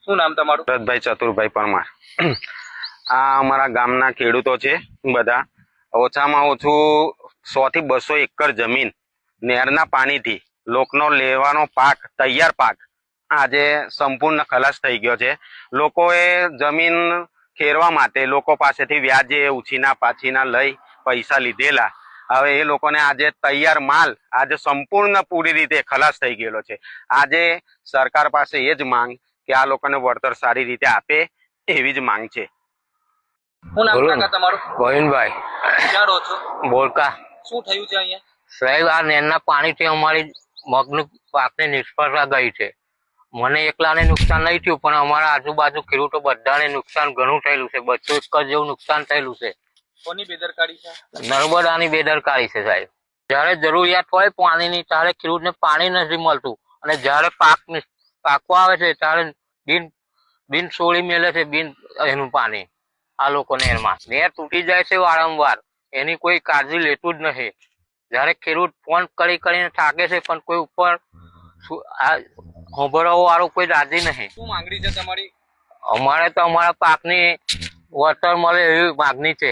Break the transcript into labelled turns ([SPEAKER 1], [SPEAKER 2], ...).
[SPEAKER 1] શું નામ તમારું?
[SPEAKER 2] ભરતભાઈ ચતુરભાઈ પરમાર। આ અમારા ગામના ખેડૂતો છે બધા। ઓછામાં ઓછું 100 થી 200 એકર જમીન નહેરના પાણીથી લોકનો લેવાનો પાક, તૈયાર પાક આજે સંપૂર્ણ ખલાસ થઈ ગયો છે। લોકોએ જમીન ખેરવા માટે લોકો પાસેથી વ્યાજે ઉછીના પાછીના લઈ પૈસા લીધેલા। હવે એ લોકોને આજે તૈયાર માલ આજે સંપૂર્ણ પૂરી રીતે ખલાસ થઈ ગયેલો છે। આજે સરકાર પાસે એ જ માંગ કે આ લોકોને વળતર સારી રીતે આપે એવી જ માંગ છે।
[SPEAKER 1] શું નામ કાકા તમારું?
[SPEAKER 3] ગોવિંદભાઈ
[SPEAKER 1] ક્યાં રહો છો?
[SPEAKER 3] બોલકા।
[SPEAKER 1] શું થયું છે અહીંયા?
[SPEAKER 3] સાહેબ, આ નહેરના પાણીથી અમારી મગનું પાકની નિષ્ફળતા ગઈ છે। મને એકલાને નુકસાન નહીં થયું, પણ અમારા આજુબાજુ ખેડૂતો બધાને નુકસાન ઘણું થયેલું છે। 200 એકર જેવું નુકસાન થયેલું છે।
[SPEAKER 1] કોની બેદરકારી છે?
[SPEAKER 3] નર્મદાની બેદરકારી છે સાહેબ। જ્યારે જરૂરિયાત હોય પાણીની ત્યારે ખેડૂતને પાણી નથી મળતું, અને જ્યારે પાકવા આવે છે ત્યારે બિન છોડી મેલે છે એનું પાણી આ લોકો નહેરમાં। નહેર તૂટી જાય છે વારંવાર, એની કોઈ કાળજી લેતું જ નથી। જ્યારે ખેડૂત ફોન કરીને થાકે છે, પણ કોઈ ઉપર ખબરો વાળું કોઈ રાજી નહીં।
[SPEAKER 1] શું માંગણી છે તમારી?
[SPEAKER 3] અમારે તો અમારા પાકની વળતર મળે એવી માગણી છે।